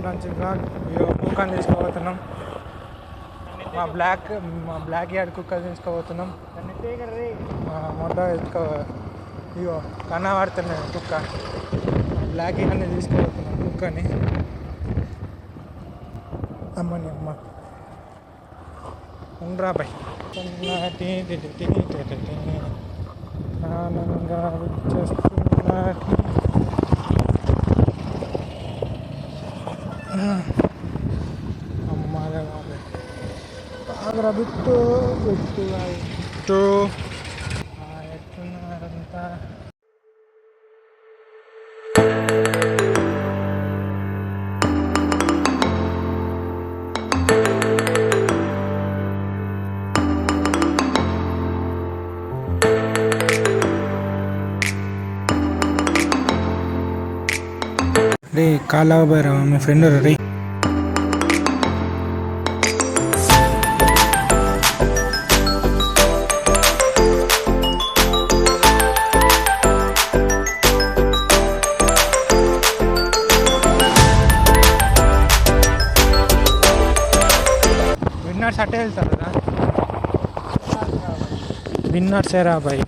మంచిగా కుక్కని తీసుకోబోతున్నాం. మా బ్లాక్ యార్డ్ కుక్క తీసుకోబోతున్నాం. మొత్తం ఇగో కనబడుతున్నాయి కుక్క. బ్లాక్ యార్డ్ని తీసుకోబోతున్నాం కుక్కని. అమ్మని అమ్మ ఉండరా బాయ్. ఆనందంగా వచ్చేస్తున్నా. అమ్మాలే బాగా బిట్టు ఎట్టున్నారంతా. రే కాలాబారా మీ ఫ్రెండ్ రే. విన్నర్స్ అట్టే వెళ్తారు కదా. విన్నర్సేరా బాయ్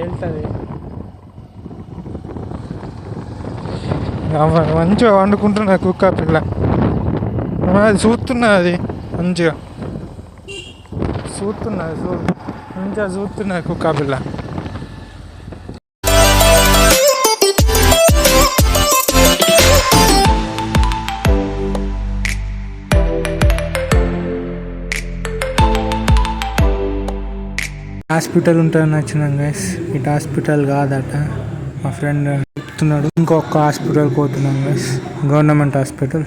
వెళ్తుంది. మంచిగా వండుకుంటున్నది కుక్క పిల్ల. అది చూస్తున్నది మంచిగా చూస్తున్నది కుక్క పిల్ల. హాస్పిటల్ ఉంటుందని వచ్చినాం గైస్. ఇటు హాస్పిటల్ కాదట మా ఫ్రెండ్ చెప్తున్నాడు. ఇంకొక హాస్పిటల్ పోతున్నాం గైస్, గవర్నమెంట్ హాస్పిటల్.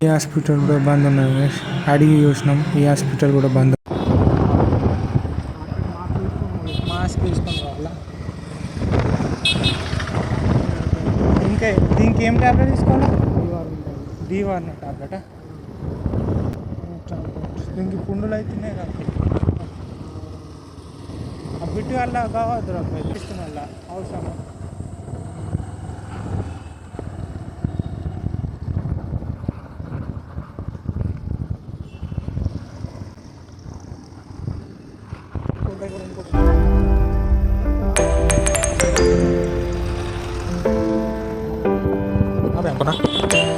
ఈ హాస్పిటల్ కూడా బంద్ ఉన్నది. అడిగి చూసినాం, ఈ హాస్పిటల్ కూడా బంద్. మాస్క్ తీసుకుని వాళ్ళ ఇంకా దీనికి ఏం ట్యాబ్లెట్ తీసుకోవాలి? D1 ట్యాబ్లెటా? దీనికి పుండులు అవుతున్నాయి కాబట్టి ఆ బిట్టు వల్ల కావద్దు అబ్బాయి తీసుకుని వల్ల అవసరం.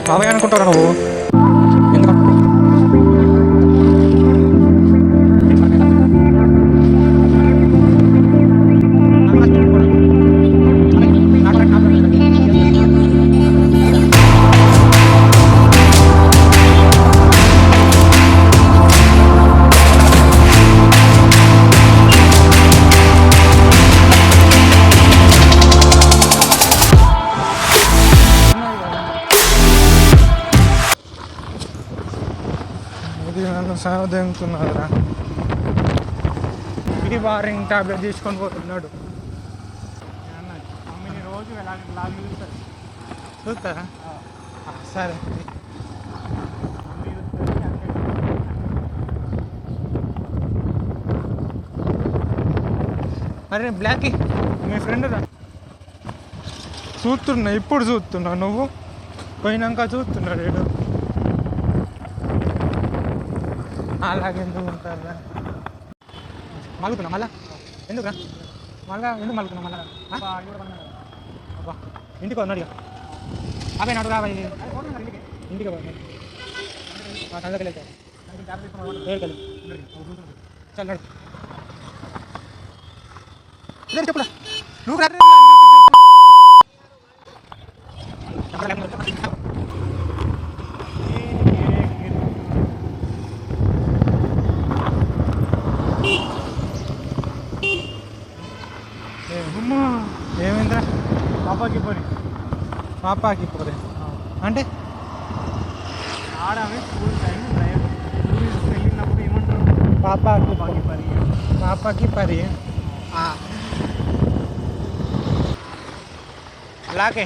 బాబాయ్ అనుకుంటారా నువ్వు? సాధంతున్నారా? ఇది వారింగ్ టాబ్లెట్ తీసుకొని పోతున్నాడు. రోజు చూస్తారా? సరే. అరే బ్లాక్ మీ ఫ్రెండ్ రా. ఇప్పుడు చూస్తున్నా, నువ్వు పోయినాక చూస్తున్నాడు ఏడు. అలాగే ఎందుకు ఉంటారా? మలుగుతున్నా మళ్ళా ఎందుకురా? ఎందుకు మలుగుతున్నా మళ్ళా? ఇంటికి వన్నాడు ఇక అబ్బాయి నాడు రాబాయి ఇంటికి సందకెళ్ళి చల్లాడు చెప్పురా నువ్వు ఏమైందిరా పాపాకి పోని పాపాకి పోరే అంటే ఆడమే స్కూల్ టైం డ్రైవ్ టూరిస్ట్ వెళ్ళినప్పుడు ఏమంటారు పాపాకి పని పాపాకి పరి అలాగే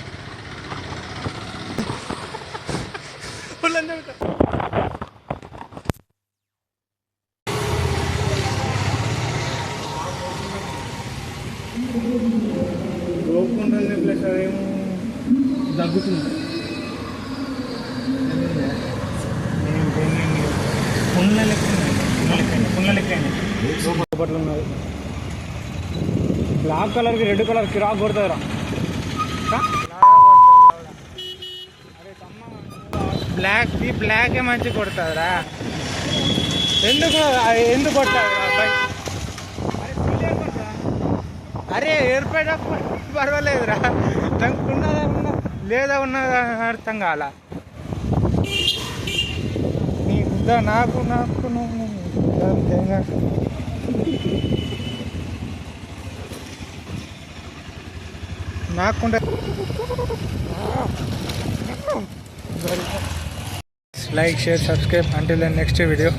గోకుంటుంది ప్లస్ అదేమో దగ్గుతుంది పుండ్ల ఉన్నది బ్లాక్ కలర్కి రెడ్ కలర్ కిరాక్ కొడుతుందిరా బ్లాకే మంచి కొడుతుందిరా ఎందుకు కొట్టారు అబ్బాయి అరే ఏర్పడేటప్పుడు పర్వాలేదురా నాకు ఉన్నదా లేదా ఉన్నదా అర్థం కాల నీకు నాకు నాకుంటే like share subscribe until the next video.